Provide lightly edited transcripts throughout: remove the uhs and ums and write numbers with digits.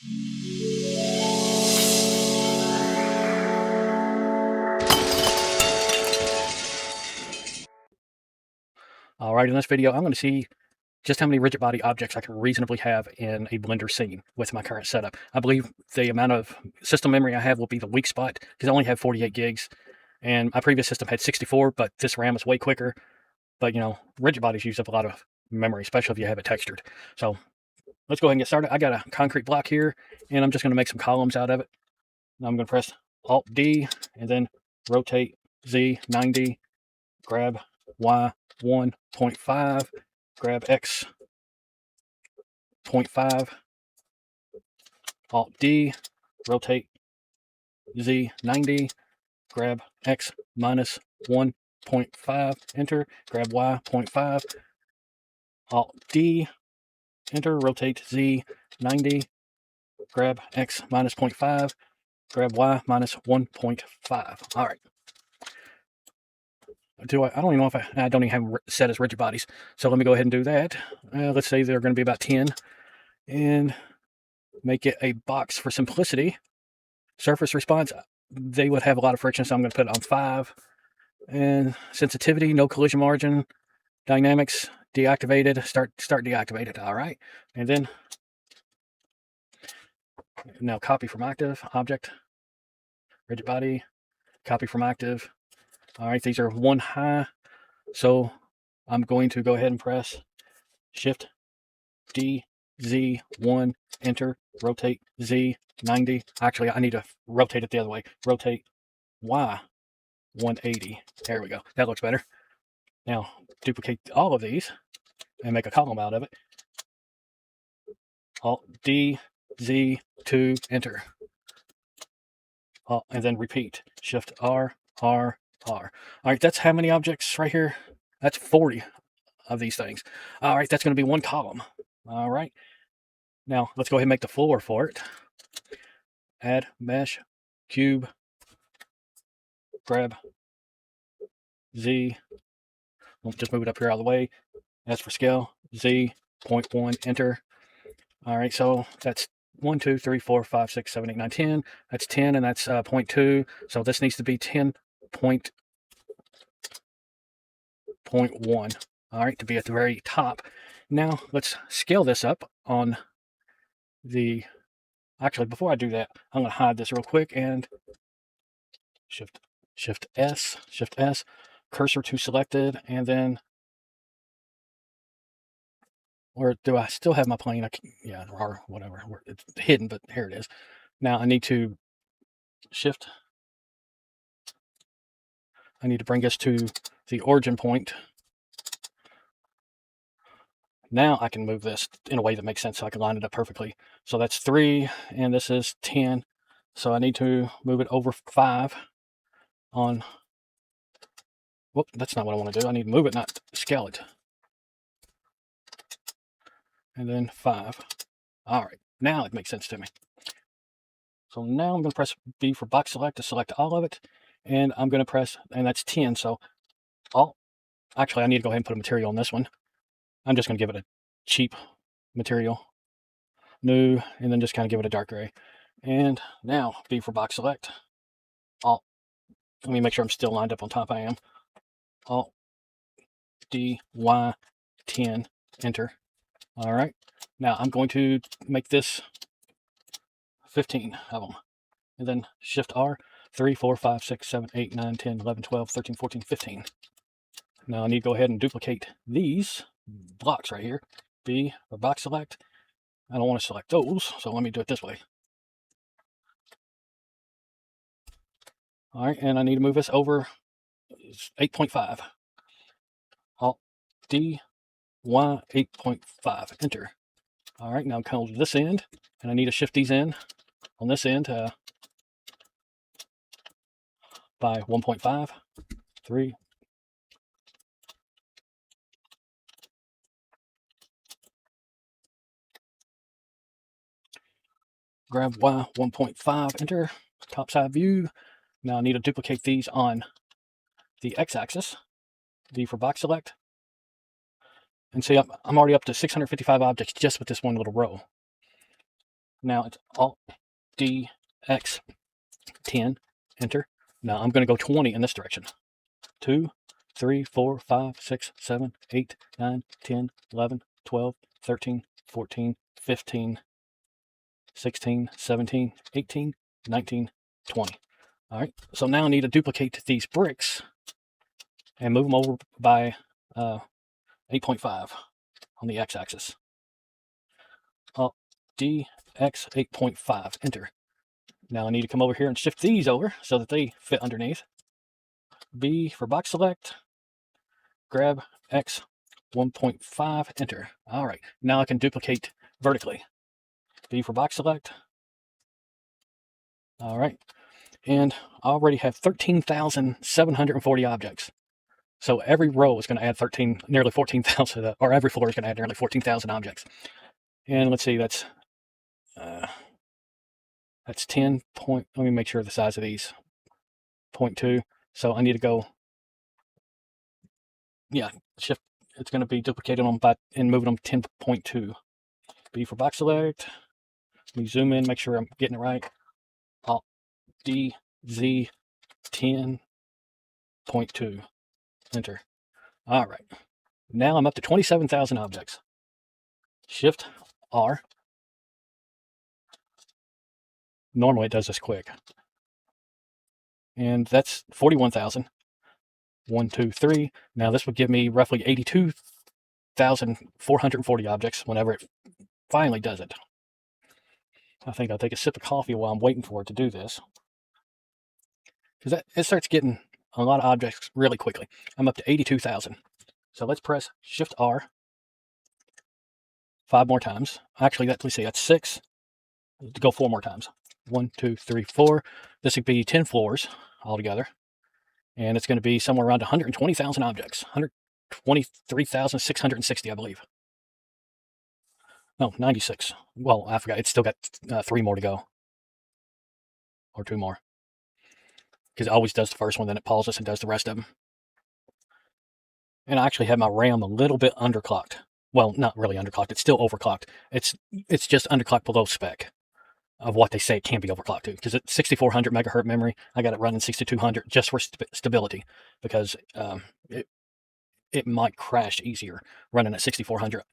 All right, in this video, I'm going to see just how many rigid body objects I can reasonably have in a Blender scene with my current setup. I believe the amount of system memory I have will be the weak spot because I only have 48 gigs, and my previous system had 64, but this RAM is way quicker. But, you know, rigid bodies use up a lot of memory, especially if you have it textured. So let's go ahead and get started. I got a concrete block here, and I'm just going to make some columns out of it. Now I'm going to press Alt-D, and then rotate Z 90, grab Y 1.5, grab X 0.5, Alt-D, rotate Z 90, grab X minus 1.5, enter, grab Y 0.5, Alt-D, enter, rotate Z 90, grab X minus 0.5, grab Y minus 1.5. All right. I don't even know if I don't even have them set as rigid bodies. So let me go ahead and do that. Let's say they're going to be about 10 and make it a box for simplicity. Surface response, they would have a lot of friction, so I'm going to put it on 5. And sensitivity, no collision margin. Dynamics, deactivated. Start deactivated. All right. And then now copy from active, object, rigid body, copy from active. All right, these are 1 high. So I'm going to go ahead and press Shift D, Z, 1, enter, rotate Z, 90. Actually, I need to rotate it the other way. Rotate Y, 180. There we go. That looks better. Now, duplicate all of these and make a column out of it. Alt D, Z, 2, enter. And then repeat. Shift R, R, R. All right, that's how many objects right here? That's 40 of these things. All right, that's going to be 1 column. All right. Now, let's go ahead and make the floor for it. Add mesh, cube, grab Z. We'll just move it up here out of the way. As for scale, Z, 0.1, enter. All right, so that's 1, 2, 3, 4, 5, 6, 7, 8, 9, 10. That's 10, and that's 0.2. So this needs to be 10.1. All right, to be at the very top. Now, let's scale this up on the... Actually, before I do that, I'm going to hide this real quick and Shift S, cursor to selected, and then... Or do I still have my plane? Yeah, or whatever. It's hidden, but here it is. Now I need to shift. I need to bring us to the origin point. Now I can move this in a way that makes sense so I can line it up perfectly. So that's 3, and this is 10. So I need to move it over 5 on... Whoop, that's not what I want to do. I need to move it, not scale it. And then 5. All right, now it makes sense to me. So now I'm going to press B for box select to select all of it. And I'm going to press, and that's 10. So actually, I need to go ahead and put a material on this one. I'm just going to give it a cheap material, new, and then just kind of give it a dark gray. And now B for box select. Let me make sure I'm still lined up on top. I am. Alt D, Y, 10, enter. All right. Now I'm going to make this 15 of them. And then Shift R, 3, 4, 5, 6, 7, 8, 9, 10, 11, 12, 13, 14, 15. Now I need to go ahead and duplicate these blocks right here. B or box select. I don't want to select those, so let me do it this way. All right, and I need to move this over 8.5. Alt D, Y, 8.5, enter. All right, now I'm coming to this end, and I need to shift these in on this end by 1.5, 3. Grab Y 1.5, enter, top side view. Now I need to duplicate these on the x-axis. D for box select. And see, I'm already up to 655 objects just with this one little row. Now it's Alt D X 10, enter. Now I'm going to go 20 in this direction. 2, 3, 4, 5, 6, 7, 8, 9, 10, 11, 12, 13, 14, 15, 16, 17, 18, 19, 20. All right, so now I need to duplicate these bricks and move them over by 8.5 on the x-axis. Alt D X 8.5, enter. Now I need to come over here and shift these over so that they fit underneath. B for box select, grab X 1.5, enter. All right, now I can duplicate vertically. B for box select. All right, and I already have 13,740 objects. So every row is going to add nearly 14,000, or every floor is going to add nearly 14,000 objects. And let's see, that's 10 point, let me make sure the size of these, 0.2. So I need to go, yeah, shift, it's going to be duplicated on by, and moving them 10.2. B for box select. Let me zoom in, make sure I'm getting it right. Alt D Z 10.2, enter. All right, now I'm up to 27,000 objects. Shift R. Normally it does this quick. And that's 41,000. 1, 2, 3. Now this would give me roughly 82,440 objects whenever it finally does it. I think I'll take a sip of coffee while I'm waiting for it to do this, because it starts getting a lot of objects really quickly. I'm up to 82,000. So let's press Shift R 5 more times. Actually, let's see, that's 6. To go 4 more times. 1, 2, 3, 4. This would be 10 floors altogether. And it's going to be somewhere around 120,000 objects. 123,660, I believe. No, 96. Well, I forgot. It's still got 3 more to go. Or 2 more. Because it always does the first one, then it pauses and does the rest of them. And I actually have my RAM a little bit underclocked. Well, not really underclocked. It's still overclocked. It's just underclocked below spec of what they say it can be overclocked to. Because it's 6400 megahertz memory. I got it running 6200 just for stability. Because it might crash easier running at 6400.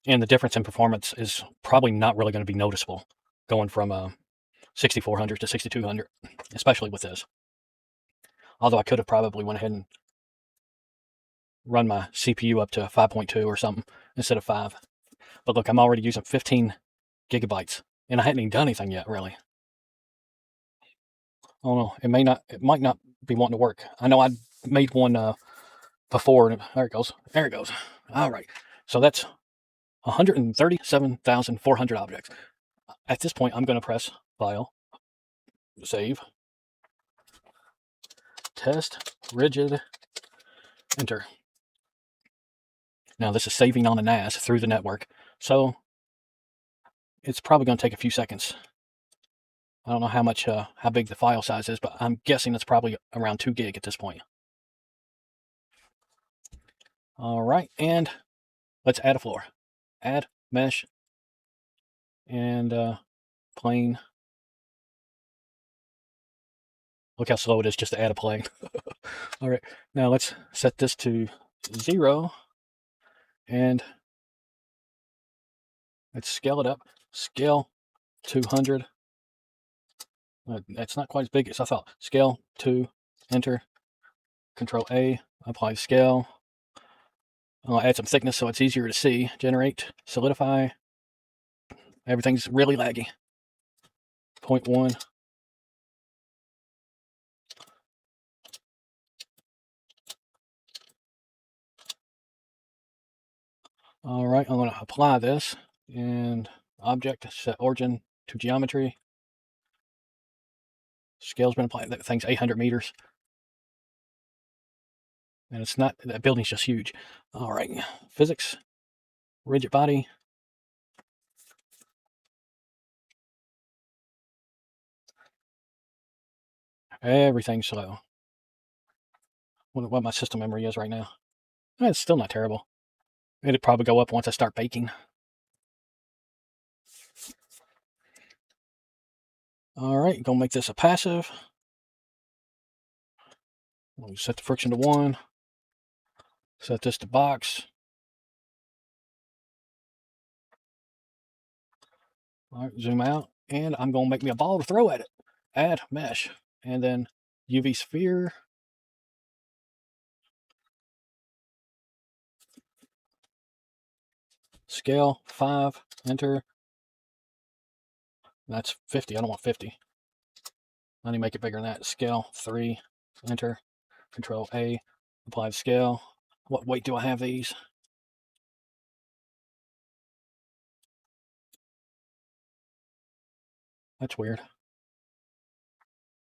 And the difference in performance is probably not really going to be noticeable going from 6400 to 6200, especially with this. Although I could have probably went ahead and run my CPU up to 5.2 or something instead of 5. But look, I'm already using 15 gigabytes, and I hadn't even done anything yet, really. Oh no, it might not be wanting to work. I know I made one before. There it goes. There it goes. All right. So that's 137,400 objects. At this point, I'm going to press File, Save, Test, Rigid, Enter. Now this is saving on a NAS through the network, so it's probably going to take a few seconds. I don't know how big the file size is, but I'm guessing it's probably around 2 gig at this point. All right, and let's add a floor. Add mesh and plane. Look how slow it is just to add a plane. All right, now let's set this to 0 and let's scale it up. Scale 200. That's not quite as big as I thought. Scale 2, enter, Control A, apply scale. I'll add some thickness so it's easier to see. Generate, solidify. Everything's really laggy. 0.1. All right, I'm going to apply this and object, set origin to geometry. Scale's been applied. That thing's 800 meters. And it's not, that building's just huge. All right, physics, rigid body. Everything's slow. What my system memory is right now. It's still not terrible. It'd probably go up once I start baking. All right, gonna make this a passive. We'll set the friction to 1. Set this to box. All right, zoom out, and I'm gonna make me a ball to throw at it. Add mesh, and then UV sphere. Scale 5, enter. That's 50. I don't want 50. I need to make it bigger than that. Scale 3, enter. Control A, apply the scale. What weight do I have these? That's weird.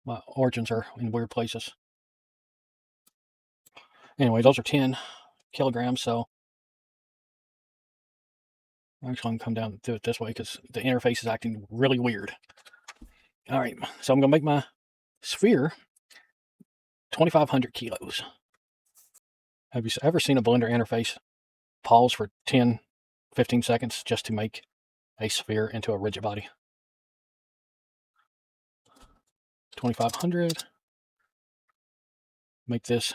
My origins are in weird places. Anyway, those are 10 kilograms, so actually I'm going to come down and do it this way because the interface is acting really weird. All right, so I'm going to make my sphere 2,500 kilos. Have you ever seen a Blender interface pause for 10, 15 seconds just to make a sphere into a rigid body? 2,500. Make this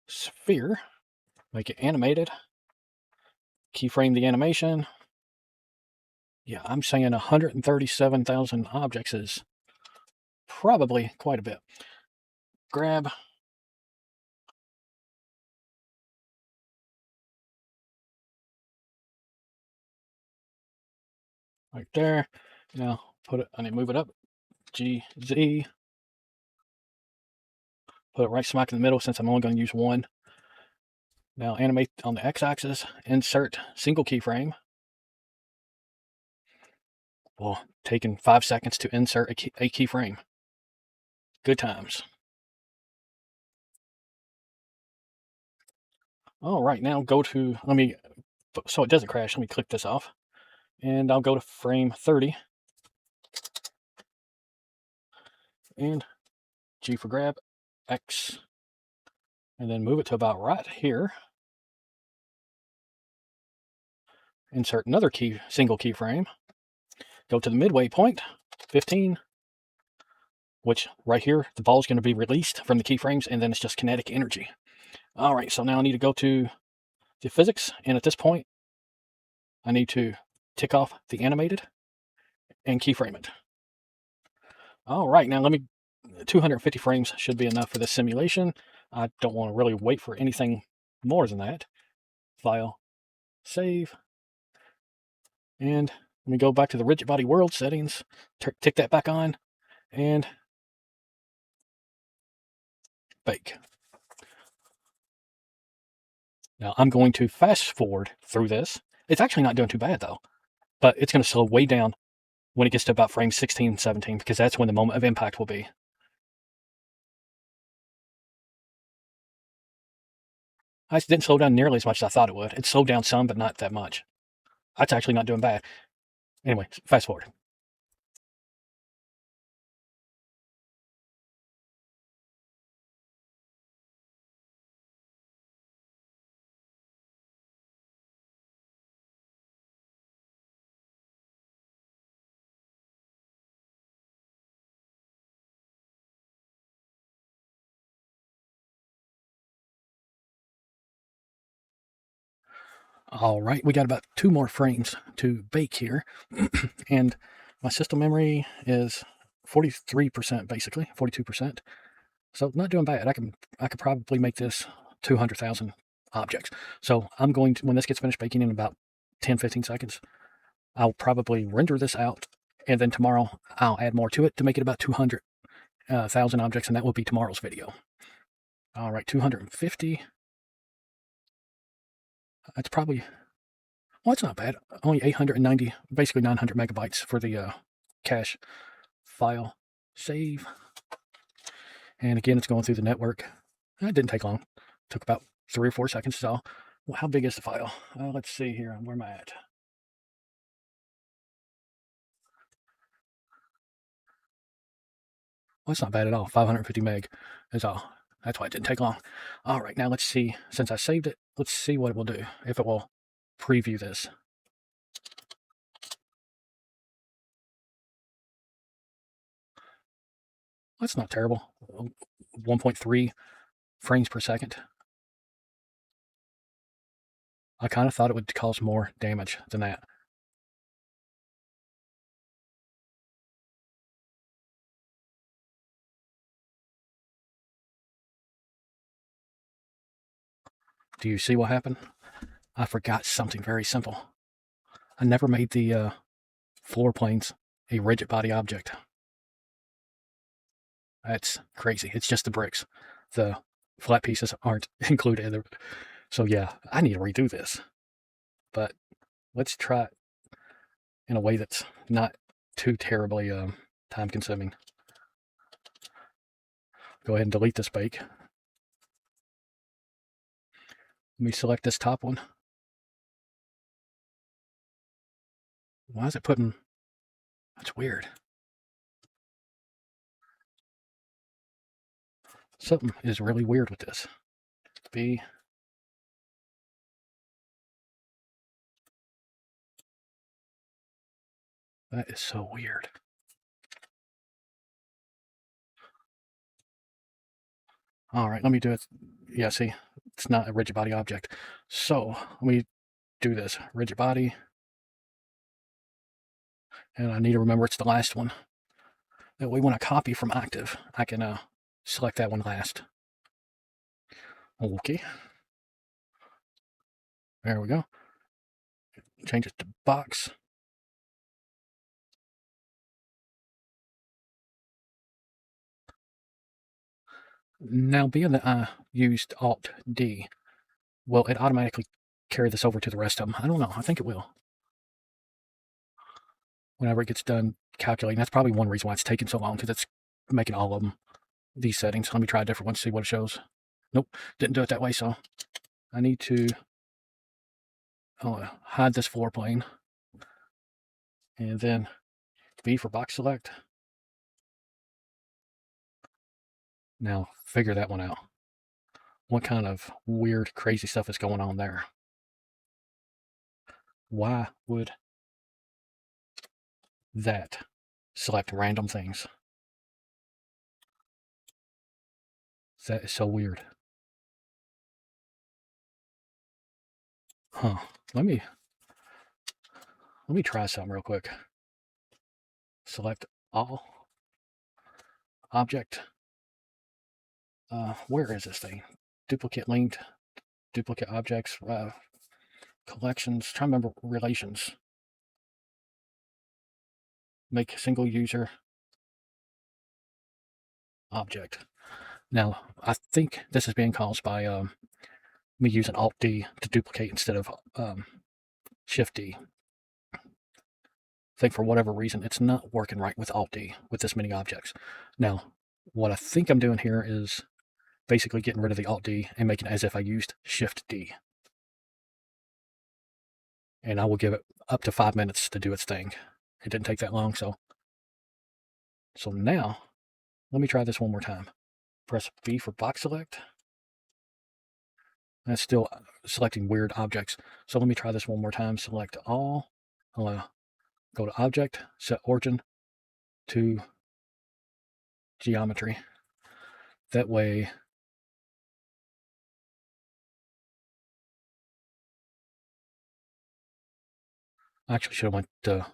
sphere, make it animated, keyframe the animation. Yeah, I'm saying 137,000 objects is probably quite a bit. Grab. Right there. Now put it, I need to move it up. G, Z. Put it right smack in the middle since I'm only going to use one. Now animate on the x-axis, insert single keyframe. Well, taking 5 seconds to insert a keyframe. Good times. All right, now go to, so it doesn't crash, let me click this off. And I'll go to frame 30. And G for grab, X. And then move it to about right here. Insert another single keyframe. Go to the midway point, 15. Which right here, the ball is going to be released from the keyframes, and then it's just kinetic energy. All right, so now I need to go to the physics, and at this point, I need to tick off the animated and keyframe it. All right, now 250 frames should be enough for this simulation. I don't want to really wait for anything more than that. File, save, and let me go back to the rigid body world settings, tick that back on, and bake. Now I'm going to fast forward through this. It's actually not doing too bad though, but it's going to slow way down when it gets to about frame 16, 17, because that's when the moment of impact will be. I didn't slow down nearly as much as I thought it would. It slowed down some, but not that much. That's actually not doing bad. Anyway, fast forward. All right, we got about 2 more frames to bake here. And my system memory is 43% basically, 42%. So not doing bad. I could probably make this 200,000 objects. So I'm going to, when this gets finished baking in about 10, 15 seconds, I'll probably render this out, and then tomorrow I'll add more to it to make it about 200,000 objects, and that will be tomorrow's video. All right, 250. That's probably, well, it's not bad. Only 890, basically 900 megabytes for the cache. File, save. And again, it's going through the network. It didn't take long. It took about 3 or 4 seconds. So, well, how big is the file? Let's see here. Where am I at? Well, it's not bad at all. 550 meg is all. That's why it didn't take long. All right, now let's see. Since I saved it, let's see what it will do. If it will preview this. That's not terrible. 1.3 frames per second. I kind of thought it would cause more damage than that. Do you see what happened? I forgot something very simple. I never made the floor planes a rigid body object. That's crazy. It's just the bricks. The flat pieces aren't included in there. So yeah, I need to redo this. But let's try it in a way that's not too terribly time consuming. Go ahead and delete this bake. Let me select this top one. Why is it putting... That's weird. Something is really weird with this. B. That is so weird. All right, let me do it. Yeah, see, it's not a rigid body object. So let me do this. Rigid body. And I need to remember it's the last one. That way when I copy from active, I can select that one last. Okay. There we go. Change it to box. Now, being that I used Alt-D, will it automatically carry this over to the rest of them? I don't know. I think it will. Whenever it gets done calculating, that's probably one reason why it's taking so long, because it's making all of them these settings. Let me try a different one, see what it shows. Nope, didn't do it that way, so I need to hide this floor plane. And then B for box select. Now, figure that one out. What kind of weird, crazy stuff is going on there? Why would that select random things? That is so weird. Huh. Let me try something real quick. Select all. Object. Where is this thing? Duplicate linked. Duplicate objects. Collections. Try to remember relations. Make single user object. Now, I think this is being caused by me using Alt-D to duplicate instead of Shift-D. I think for whatever reason, it's not working right with Alt-D with this many objects. Now, what I think I'm doing here is basically getting rid of the Alt-D and making it as if I used Shift-D. And I will give it up to 5 minutes to do its thing. It didn't take that long, so now, let me try this one more time. Press B for box select. That's still selecting weird objects. So let me try this one more time. Select all. Go to object, set origin to geometry. That way, I actually should have went to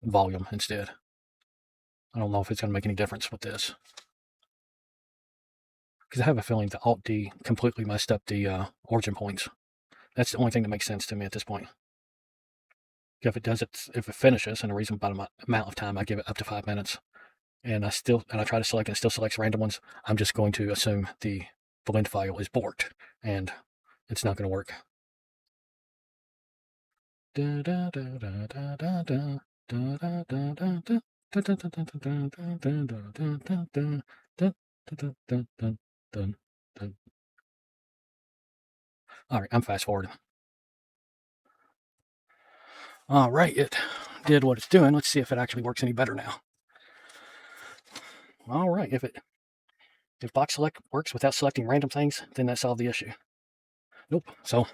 volume instead. I don't know if it's going to make any difference with this, because I have a feeling the Alt-D completely messed up the origin points. That's the only thing that makes sense to me at this point. If it does it, if it finishes in a reasonable amount of time, I give it up to 5 minutes. And I try to select and it still selects random ones. I'm just going to assume the blend file is borked, and it's not going to work. All right, I'm fast forwarding. All right, it did what it's doing. Let's see if it actually works any better now. All right, if box select works without selecting random things, then that solved the issue. Nope. So,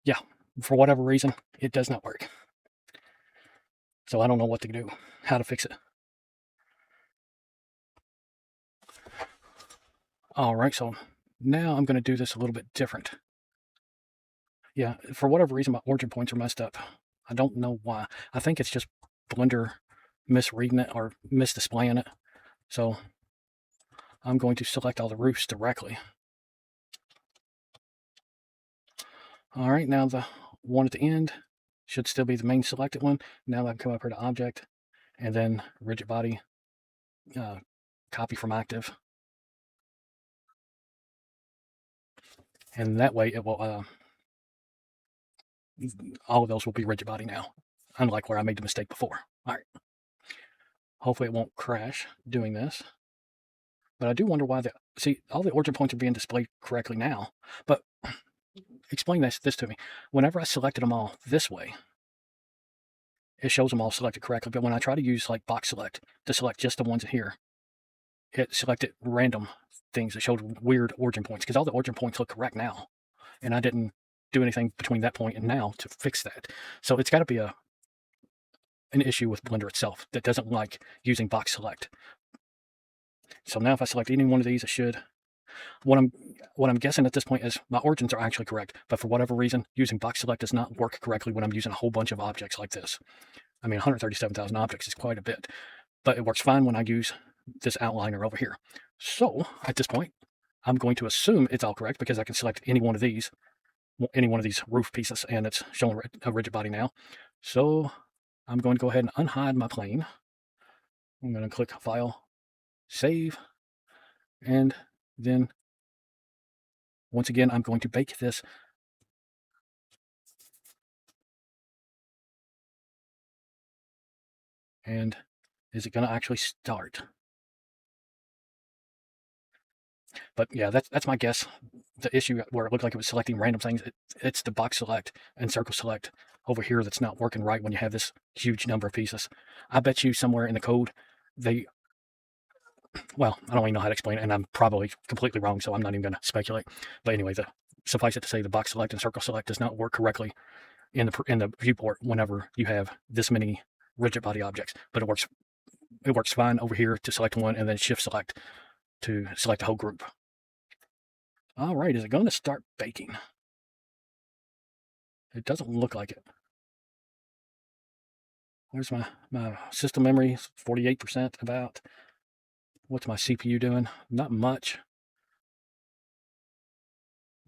yeah, for whatever reason, it does not work. So I don't know what to do, how to fix it. All right, so now I'm going to do this a little bit different. Yeah, for whatever reason, my origin points are messed up. I don't know why. I think it's just Blender misreading it or misdisplaying it. So I'm going to select all the roofs directly. All right, now the one at the end should still be the main selected one. Now I can come up here to Object, and then Rigid Body, copy from Active. And that way it will, all of those will be Rigid Body now, unlike where I made the mistake before. All right. Hopefully it won't crash doing this. But I do wonder why see, all the origin points are being displayed correctly now. But explain this to me. Whenever I selected them all this way, it shows them all selected correctly. But when I try to use like box select to select just the ones in here, it selected random things that showed weird origin points because all the origin points look correct now. And I didn't do anything between that point and now to fix that. So it's got to be an issue with Blender itself that doesn't like using box select. So now if I select any one of these, it should. What I'm guessing at this point is my origins are actually correct, but for whatever reason, using box select does not work correctly when I'm using a whole bunch of objects like this. I mean, 137,000 objects is quite a bit, but it works fine when I use this outliner over here. So at this point, I'm going to assume it's all correct because I can select any one of these roof pieces, and it's showing a rigid body now. So I'm going to go ahead and unhide my plane. I'm going to click File, Save, and then once again, I'm going to bake this. And is it going to actually start? But yeah, that's my guess. The issue where it looked like it was selecting random things, it's the box select and circle select over here that's not working right when you have this huge number of pieces. I bet you somewhere in the code, well, I don't even know how to explain it, and I'm probably completely wrong, so I'm not even going to speculate. But anyway, suffice it to say, the box select and circle select does not work correctly in the viewport whenever you have this many rigid body objects. But it works fine over here to select one and then shift select to select the whole group. All right, is it going to start baking? It doesn't look like it. Where's my system memory? 48% about. What's my CPU doing? Not much.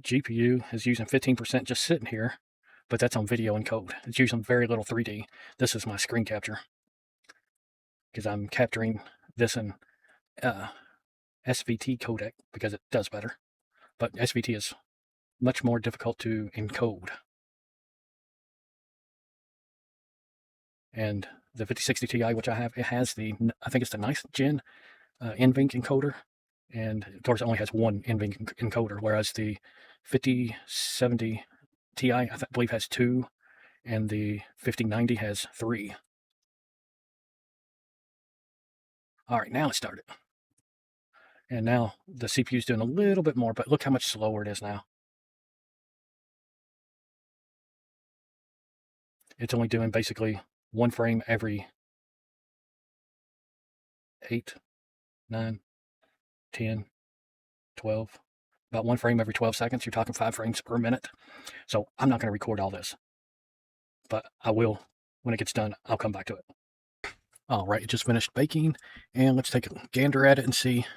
GPU is using 15% just sitting here, but that's on video encode. It's using very little 3D. This is my screen capture because I'm capturing this in SVT codec because it does better. But SVT is much more difficult to encode. And the 5060 Ti, which I have, it has I think it's the 9th gen NVENC encoder. And of course, it only has one NVENC encoder, whereas the 5070 Ti, I believe, has two, and the 5090 has three. All right, now it started. And now the CPU is doing a little bit more, but look how much slower it is now. It's only doing basically one frame every 8, 9, 10, 12, about one frame every 12 seconds. You're talking 5 frames per minute. So I'm not going to record all this, but I will. When it gets done, I'll come back to it. All right, it just finished baking, and let's take a gander at it and see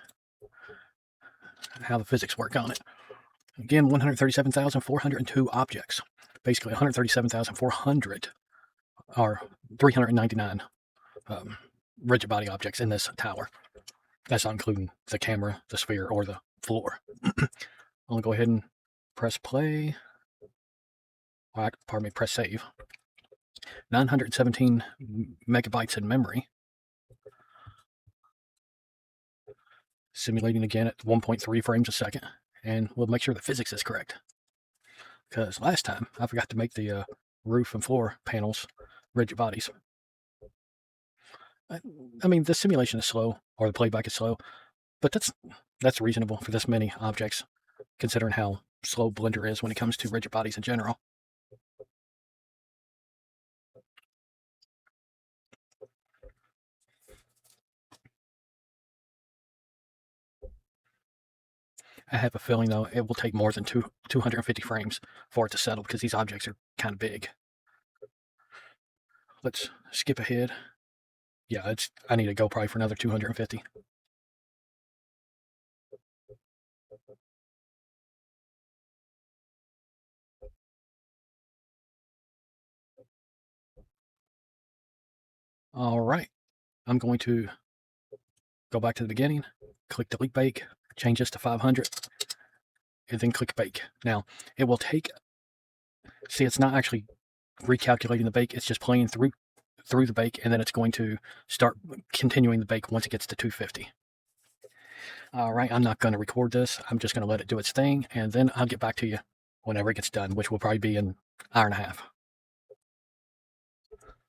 how the physics work on it. Again, 137,402 objects. Basically, 137,400 are 399 rigid body objects in this tower. That's not including the camera, the sphere, or the floor. I'll go ahead and press play. Pardon me, press save. 917 megabytes in memory. Simulating again at 1.3 frames a second. And we'll make sure the physics is correct. Because last time, I forgot to make the roof and floor panels rigid bodies. I mean, the simulation is slow, or the playback is slow, but that's reasonable for this many objects, considering how slow Blender is when it comes to rigid bodies in general. I have a feeling, though, it will take more than 250 frames for it to settle because these objects are kind of big. Let's skip ahead. Yeah, I need to go probably for another 250. All right, I'm going to go back to the beginning, click delete bake, change this to 500, and then click bake. Now, it will take, see, it's not actually recalculating the bake, it's just playing through the bake, and then it's going to start continuing the bake once it gets to 250. All right, I'm not going to record this. I'm just going to let it do its thing, and then I'll get back to you whenever it gets done, which will probably be an hour and a half.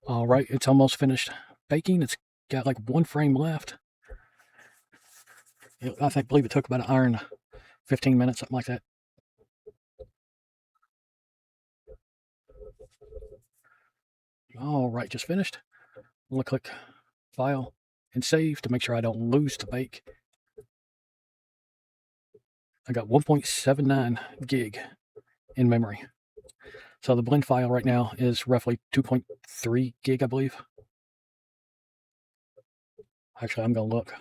All right, it's almost finished baking. It's got like 1 frame left. I believe it took about an hour and 15 minutes, something like that. All right, just finished. I'm going to click File and Save to make sure I don't lose the bake. I got 1.79 gig in memory. So the blend file right now is roughly 2.3 gig, I believe. Actually, I'm going to look.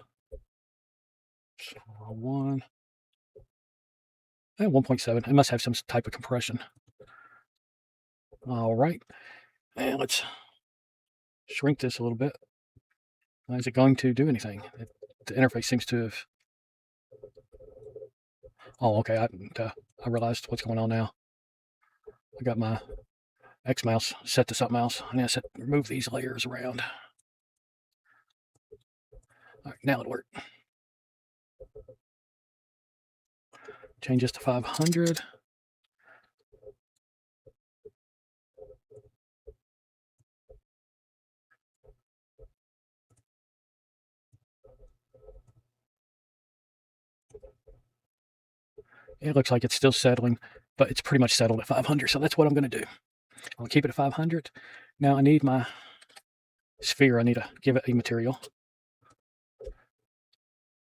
1.7. It must have some type of compression. All right. And let's shrink this a little bit. Is it going to do anything? The interface seems to have... Oh, okay. I realized what's going on now. I got my X mouse set to something else. I need to remove these layers around. All right, now it'll work. Change this to 500. It looks like it's still settling, but it's pretty much settled at 500, so that's what I'm going to do. I'll keep it at 500. Now I need my sphere. I need to give it a material.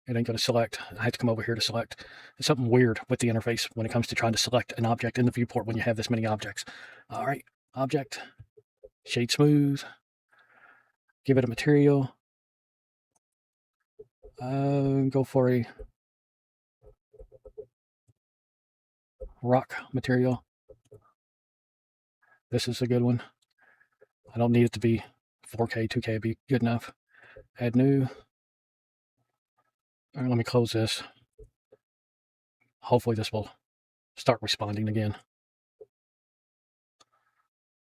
It ain't going to select. I have to come over here to select. It's something weird with the interface when it comes to trying to select an object in the viewport when you have this many objects. All right, object, shade smooth, give it a material. Go for a rock material. This is a good one. I don't need it to be 4K, 2K, be good enough. Add new. All right, let me close this. Hopefully this will start responding again.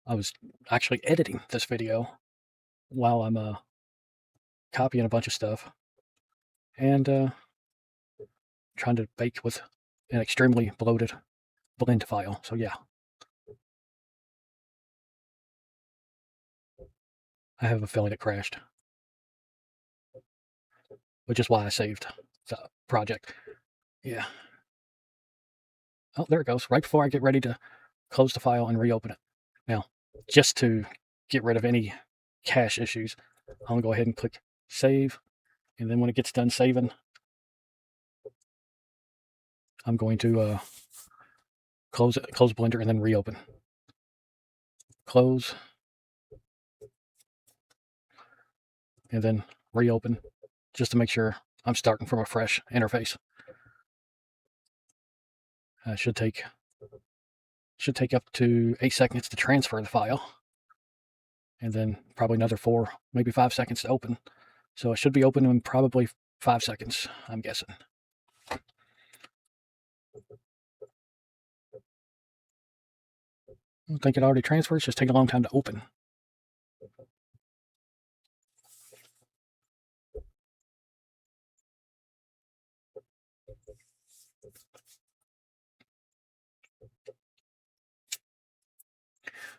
I was actually editing this video while I'm copying a bunch of stuff and trying to bake with an extremely bloated blend file. So yeah, I have a feeling it crashed, which is why I saved the project. Yeah. Oh, there it goes. Right before I get ready to close the file and reopen it. Now, just to get rid of any cache issues, I'm going to go ahead and click Save. And then when it gets done saving, I'm going to close Blender and then reopen. Close. And then reopen, just to make sure I'm starting from a fresh interface. Should take up to 8 seconds to transfer the file, and then probably another 4, maybe 5 seconds to open. So it should be open in probably 5 seconds, I'm guessing. I think it already transfers, just take a long time to open.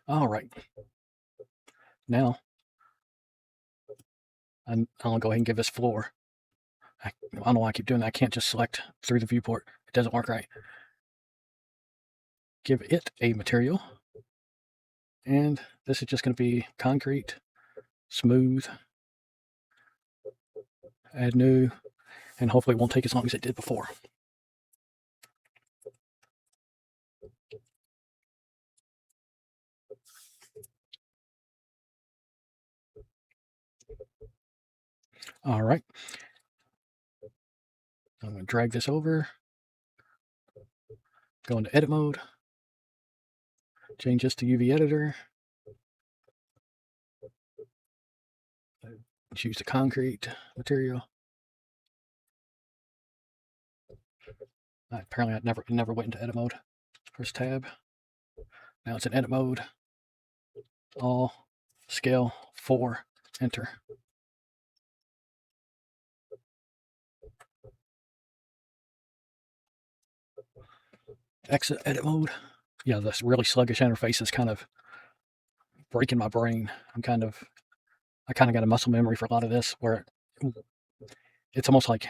All right. Now, I'll go ahead and give this floor. I don't know why I keep doing that. I can't just select through the viewport. It doesn't work right. Give it a material. And this is just going to be concrete, smooth, add new, and hopefully it won't take as long as it did before. All right. I'm going to drag this over, go into edit mode, change this to UV editor, choose the concrete material. Apparently, I never went into edit mode. First tab. Now it's in edit mode. All, scale 4, enter. Exit edit mode. Yeah, this really sluggish interface is kind of breaking my brain. I kind of got a muscle memory for a lot of this, where it's almost like,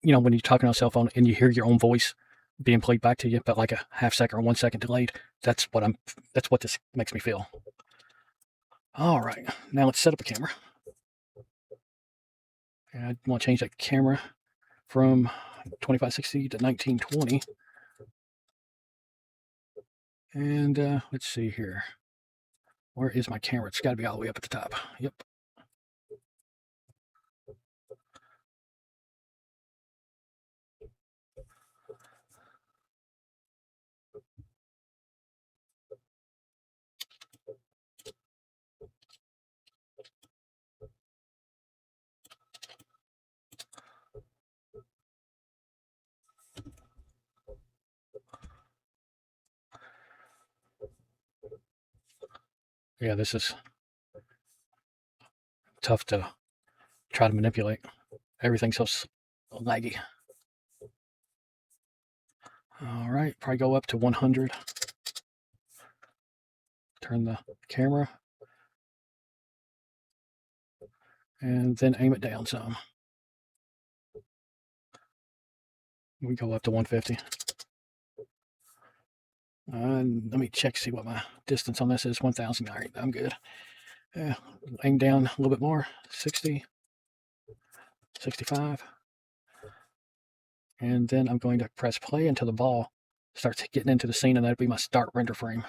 you know, when you're talking on a cell phone and you hear your own voice being played back to you, but like a half second or 1 second delayed. That's what this makes me feel. All right, now let's set up a camera. And I want to change that camera from 2560 to 1920. And let's see here. Where is my camera? It's got to be all the way up at the top. Yep. Yeah, this is tough to try to manipulate. Everything's so laggy. All right, probably go up to 100. Turn the camera. And then aim it down some. We go up to 150. Let me check, see what my distance on this is. 1,000. All right, I'm good. Yeah, aim down a little bit more. 60, 65. And then I'm going to press play until the ball starts getting into the scene, and that'll be my start render frame.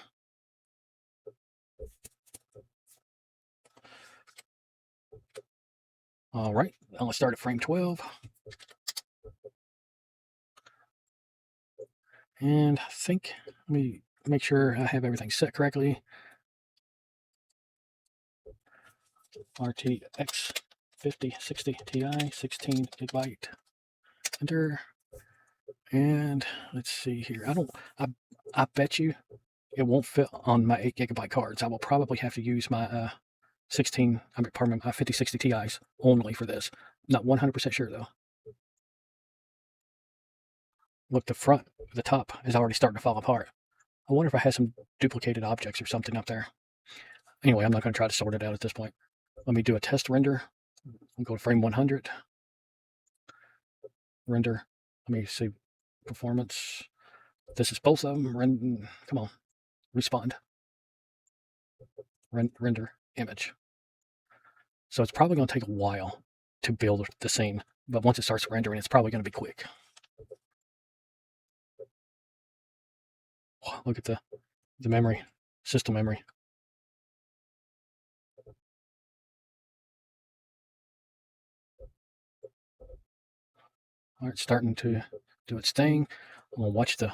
All right, now let's start at frame 12. And I think, let me make sure I have everything set correctly. RTX 5060 Ti, 16 gigabyte. Enter. And let's see here. I bet you it won't fit on my 8 gigabyte cards. I will probably have to use my my 5060 Ti's only for this. Not 100% sure though. Look, the top is already starting to fall apart. I wonder if I had some duplicated objects or something up there. Anyway, I'm not going to try to sort it out at this point. Let me do a test render. I'll go to frame 100. Render. Let me see performance. This is both of them. Come on. Respond. Render image. So it's probably going to take a while to build the scene, but once it starts rendering, it's probably going to be quick. Oh, look at the memory, system memory. All right, starting to do its thing. I'm going to watch the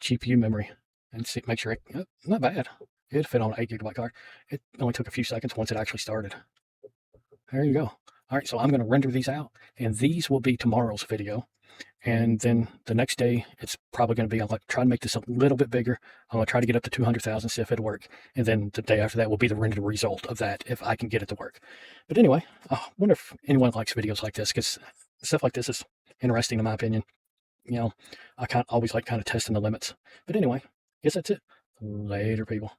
GPU memory and see, make sure not bad. It fit on an 8 gigabyte card. It only took a few seconds once it actually started. There you go. All right, so I'm going to render these out, and these will be tomorrow's video. And then the next day, it's probably going to be, I'm going to try to make this a little bit bigger. I'm going to try to get up to 200,000, see if it'll work. And then the day after that will be the rendered result of that, if I can get it to work. But anyway, I wonder if anyone likes videos like this, because stuff like this is interesting in my opinion. You know, I always like kind of testing the limits. But anyway, guess that's it. Later, people.